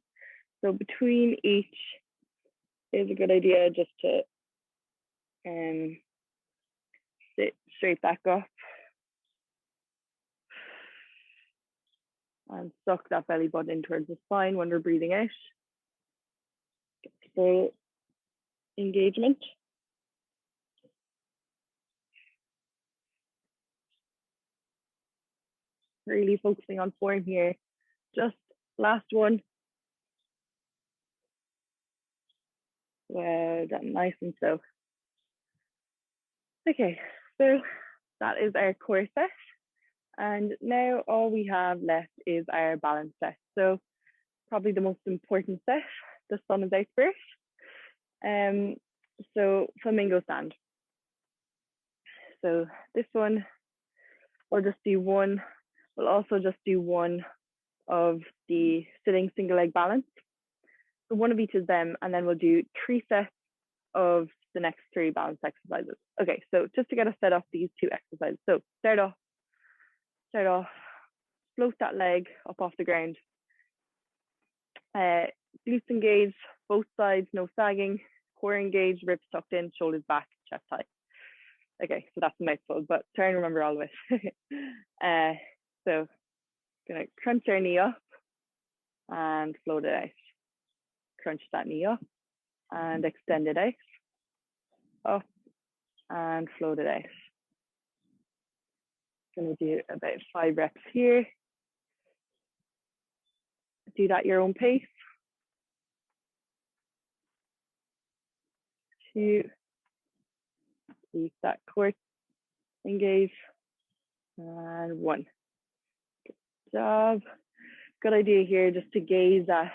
So between each is a good idea just to sit straight back up. And suck that belly button in towards the spine when we're breathing out. Get full engagement. Really focusing on form here. Just last one. Well done, nice and slow. Okay, so that is our core set. And now all we have left is our balance set. So probably the most important set, the sun is out first. So flamingo stand. So this one, we'll just do one. We'll also just do one of the sitting single leg balance. So one of each of them, and then we'll do 3 sets of the next 3 balance exercises. Okay, so just to get us set up these 2 exercises. So start off, float that leg up off the ground. Glutes engaged, both sides, no sagging, core engaged, ribs tucked in, shoulders back, chest tight. Okay, so that's a mouthful, but try and remember all of it. So gonna crunch our knee up and float it out. Crunch that knee up and extend it out. Up and float it out. Gonna do about 5 reps here. Do that your own pace. 2, keep that core engaged, and 1. Good job. Good idea here just to gaze at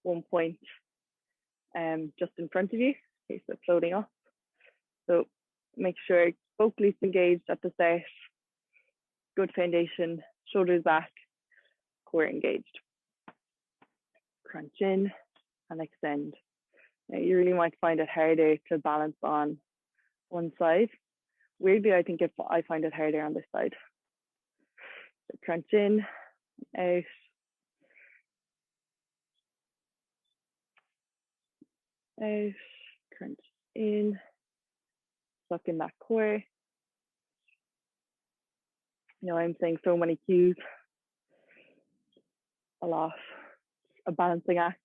one point just in front of you. Okay, so floating up. So make sure both glutes engaged at the start. Good foundation, shoulders back, core engaged. Crunch in and extend. Now, you really might find it harder to balance on one side. Weirdly, I think I find it harder on this side. So crunch in, out, out, crunch in, suck in that core. You know, I'm saying so many cues, a lot, a balancing act.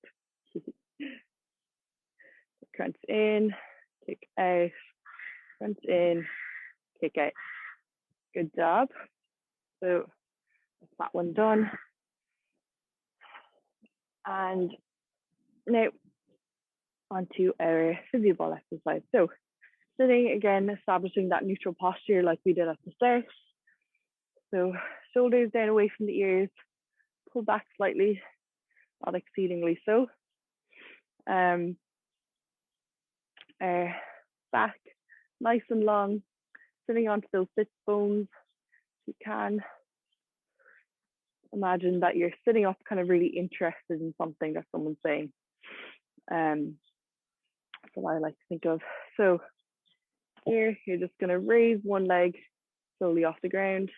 Crunch in, kick out, crunch in, kick out. Good job. So that's that one done. And now onto our physio ball exercise. So sitting again, establishing that neutral posture like we did at the start. So shoulders down away from the ears, pull back slightly, not exceedingly so. Back nice and long, sitting onto those sit bones. You can imagine that you're sitting up kind of really interested in something that someone's saying. That's what I like to think of. So here, you're just going to raise one leg slowly off the ground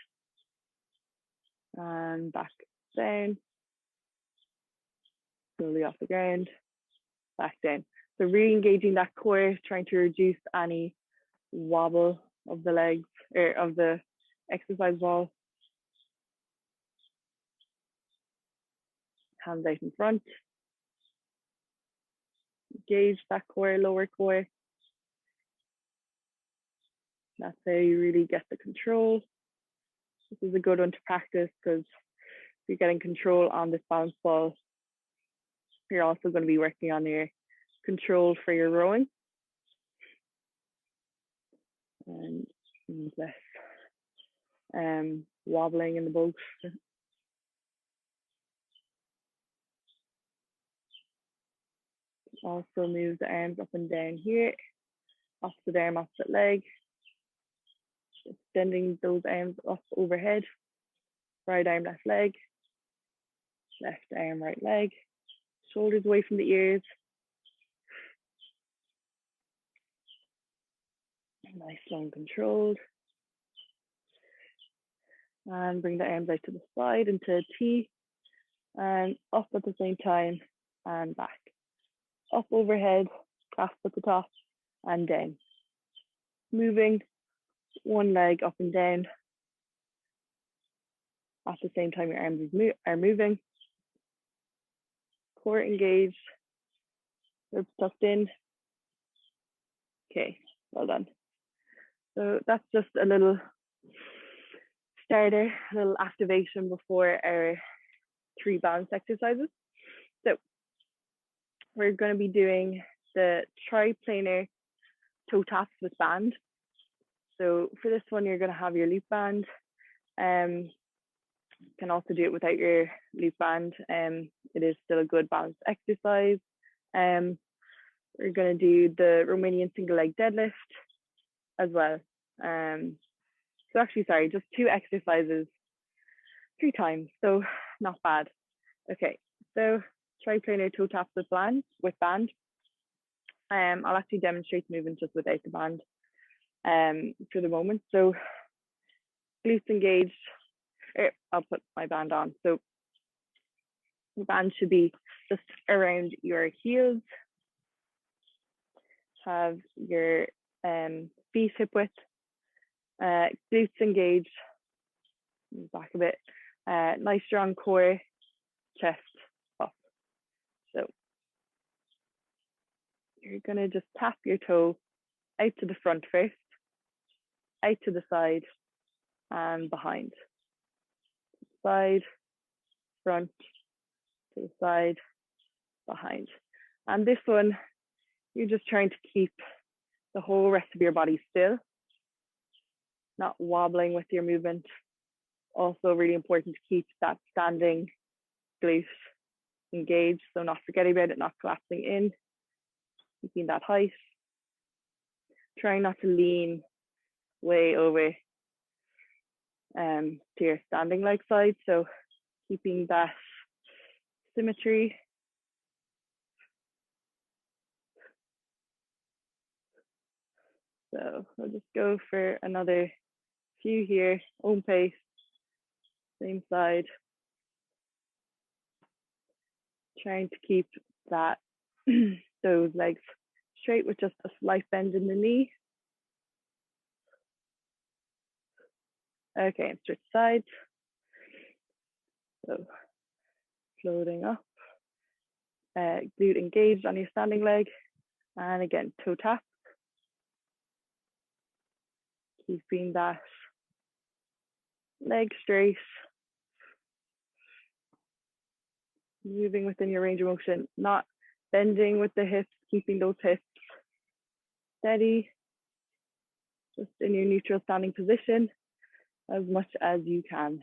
and back down, slowly off the ground, back down. So really engaging that core, trying to reduce any wobble of the legs or of the exercise ball. Hands out in front. Engage that core, lower core. That's how you really get the control. This is a good one to practice because if you're getting control on this balance ball, you're also going to be working on your control for your rowing. And less wobbling in the boat. Also move the arms up and down here, opposite arm, opposite leg, extending those arms up overhead, right arm, left leg, left arm, right leg, shoulders away from the ears. Nice, long, controlled. And bring the arms out to the side into a T, and up at the same time, and back. Up overhead, clasp at the top, and down. Moving one leg up and down. At the same time, your arms are moving. Core engaged, ribs tucked in. Okay, well done. So that's just a little starter, a little activation before our 3 balance exercises. So we're going to be doing the triplanar toe taps with band. So for this one, you're going to have your loop band. You can also do it without your loop band. It is still a good balanced exercise. We're going to do the Romanian single leg deadlift as well. So actually, sorry, just 2 exercises, 3 times. So not bad. Okay, so triplanar toe taps with band. I'll actually demonstrate the movement just without the band for the moment. So glutes engaged. I'll put my band on. So the band should be just around your heels. Have your feet hip width. Glutes engaged. Back a bit. Nice strong core. Chest up. So you're going to just tap your toe out to the front first, out to the side, and behind. Side, front, to the side, behind. And this one, you're just trying to keep the whole rest of your body still, not wobbling with your movement. Also really important to keep that standing glute engaged, so not forgetting about it, not collapsing in, keeping that height. Trying not to lean way over to your standing leg side, so keeping that symmetry. So we'll just go for another few here, own pace, same side. Trying to keep that those legs straight with just a slight bend in the knee. Okay, and switch sides. So floating up, glute engaged on your standing leg, and again toe tap. Keeping that leg straight, moving within your range of motion, not bending with the hips, keeping those hips steady, just in your neutral standing position as much as you can.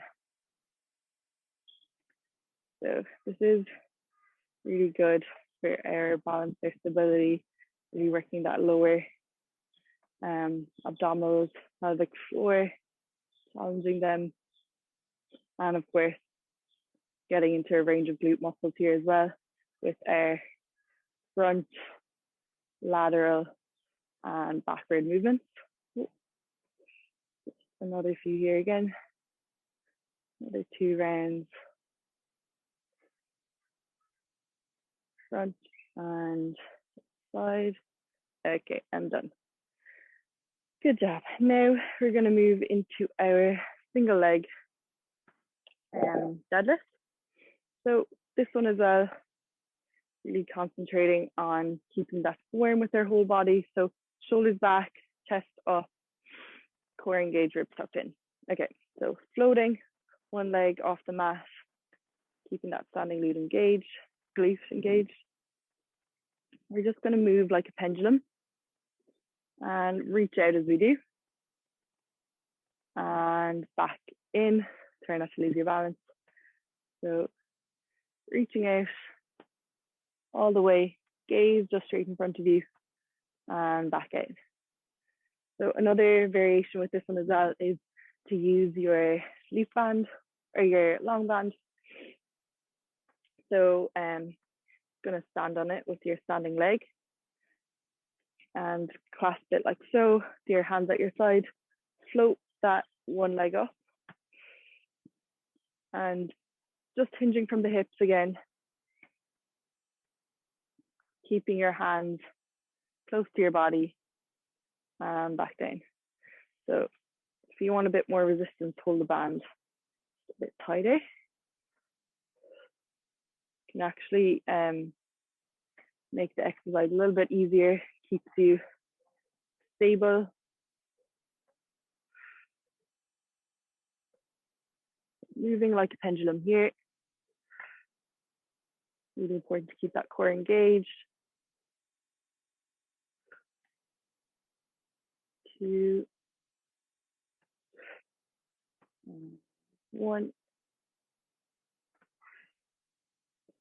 So this is really good for our balance, our stability, really working that lower abdominals, pelvic floor, challenging them, and of course getting into a range of glute muscles here as well with our front, lateral, and backward movements. Another few here again. Another 2 rounds. Front and side. Okay, I'm done. Good job. Now we're going to move into our single leg deadlift. So this one as well, really concentrating on keeping that form with our whole body. So shoulders back, chest up, core engaged, ribs tucked in. Okay, so floating, one leg off the mat, keeping that standing glute engaged. We're just going to move like a pendulum and reach out as we do. And back in, try not to lose your balance. So reaching out all the way, gaze just straight in front of you and back out. So another variation with this one as well is to use your loop band or your long band. So going to stand on it with your standing leg and clasp it like so, your hands at your side, float that one leg up and just hinging from the hips again, keeping your hands close to your body and back down. So if you want a bit more resistance, hold the band a bit tighter. You can actually make the exercise a little bit easier, keeps you stable. Moving like a pendulum here. Really important to keep that core engaged. 2, One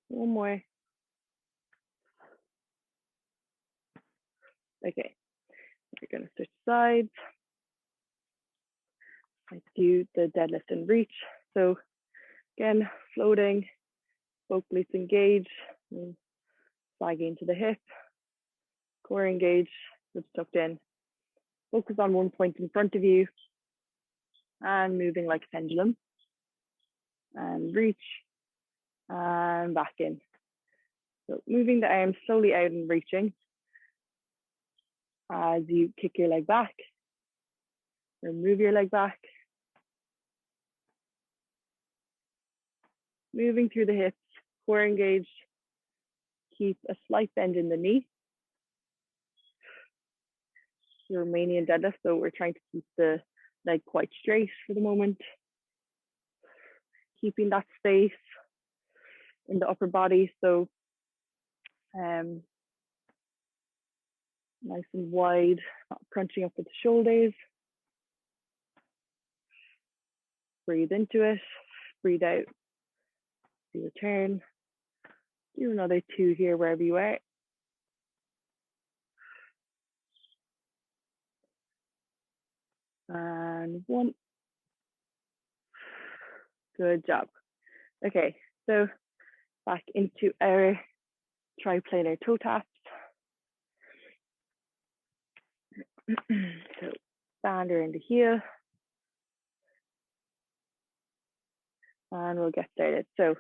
more. Okay, we're gonna switch sides. Let's do the deadlift and reach. So again, floating, both glutes engaged, sagging to the hip, core engaged, hips tucked in. Focus on one point in front of you and moving like a pendulum. And reach and back in. So moving the arms slowly out and reaching as you kick your leg back or move your leg back. Moving through the hips, core engaged. Keep a slight bend in the knee. The Romanian deadlift, so we're trying to keep the leg quite straight for the moment. Keeping that space in the upper body, so nice and wide, not crunching up with the shoulders. Breathe into it, breathe out. Do return. Do another 2 here wherever you are. And 1. Good job. Okay, so back into our triplanar toe taps. So band around the heel. And we'll get started. So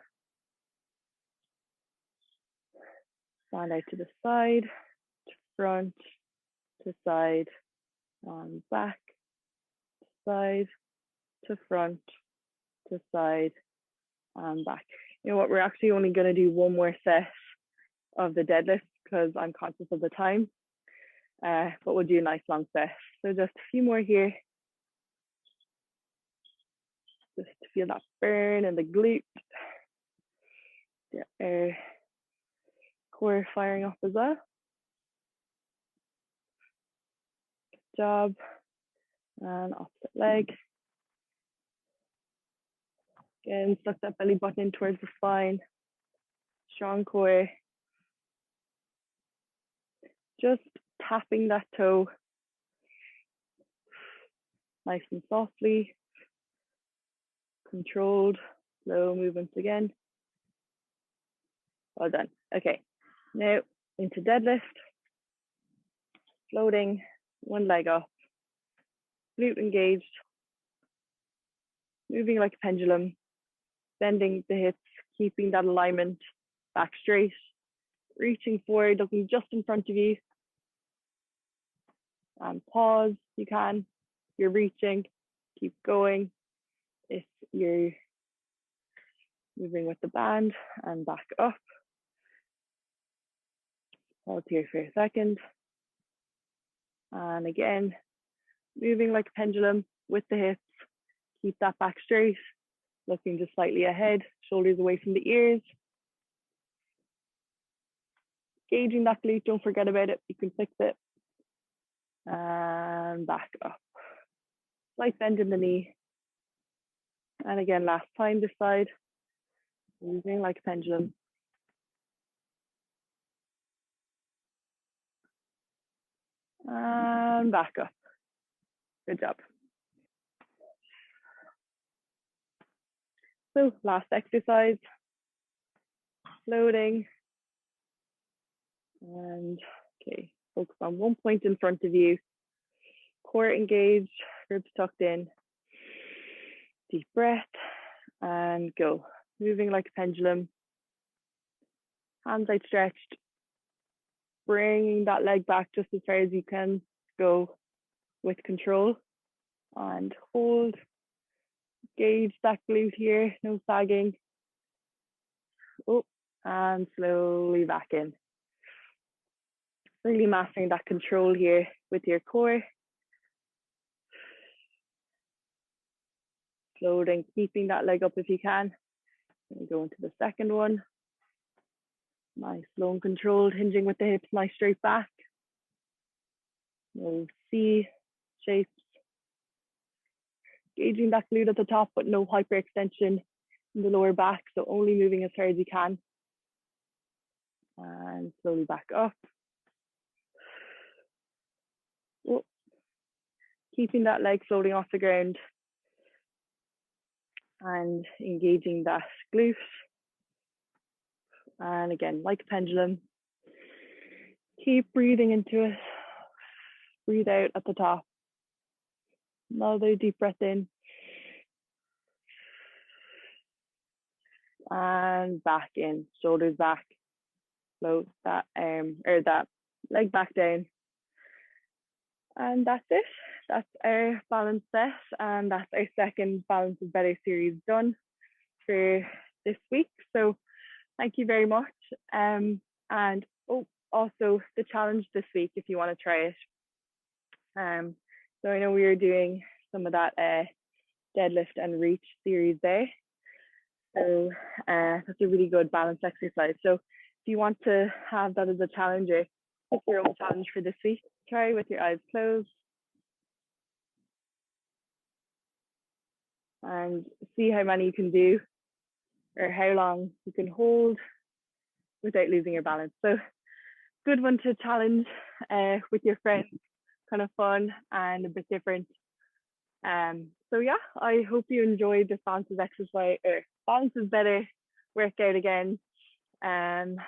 stand out to the side, to front, to side, and back, side, to front, to side, and back. You know what, we're actually only gonna do one more set of the deadlift because I'm conscious of the time, but we'll do a nice long set. So just a few more here. Just to feel that burn in the glute. Get our core firing up as well. Good job. And opposite leg. Again, suck that belly button in towards the spine. Strong core. Just tapping that toe. Nice and softly. Controlled, slow movements again. Well done. Okay, now into deadlift. Floating, one leg up. Glute engaged. Moving like a pendulum. Bending the hips, keeping that alignment back straight. Reaching forward, looking just in front of you. And pause if you can. You're reaching, keep going. If you're moving with the band and back up. Pause here for a second. And again, moving like a pendulum with the hips. Keep that back straight, looking just slightly ahead, shoulders away from the ears. Gauging that glute, don't forget about it, you can fix it. And back up. Slight bend in the knee. And again, last time this side, moving like a pendulum. And back up. Good job. So last exercise, floating. And okay, focus on one point in front of you. Core engaged, ribs tucked in. Deep breath and go. Moving like a pendulum. Hands outstretched. Bringing that leg back just as far as you can go with control. And hold. Gauge that glute here, no sagging. Oh, and slowly back in. Really mastering that control here with your core. Floating, keeping that leg up if you can. And go into the second one. Nice, slow and controlled, hinging with the hips, nice straight back. No C shapes. gauging that glute at the top, but no hyperextension in the lower back. So only moving as hard as you can. And slowly back up. Oh. Keeping that leg floating off the ground and engaging that glute. And again, like a pendulum, keep breathing into it. Breathe out at the top. Another deep breath in. And back in, shoulders back. Float that arm or that leg back down. And that's it. That's our balance set, and that's our second Balance is Better series done for this week. So thank you very much. And also the challenge this week, if you want to try it. So I know we are doing some of that deadlift and reach series there. So that's a really good balance exercise. So if you want to have that as a challenge or pick your own challenge for this week, try with your eyes closed. And see how many you can do or how long you can hold without losing your balance. So good one to challenge with your friends, kind of fun and a bit different. So yeah, I hope you enjoyed this Balances exercise or Balance is Better workout again, and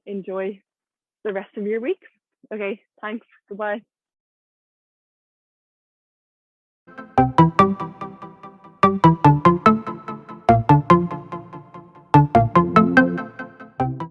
enjoy the rest of your week. Okay, thanks, goodbye.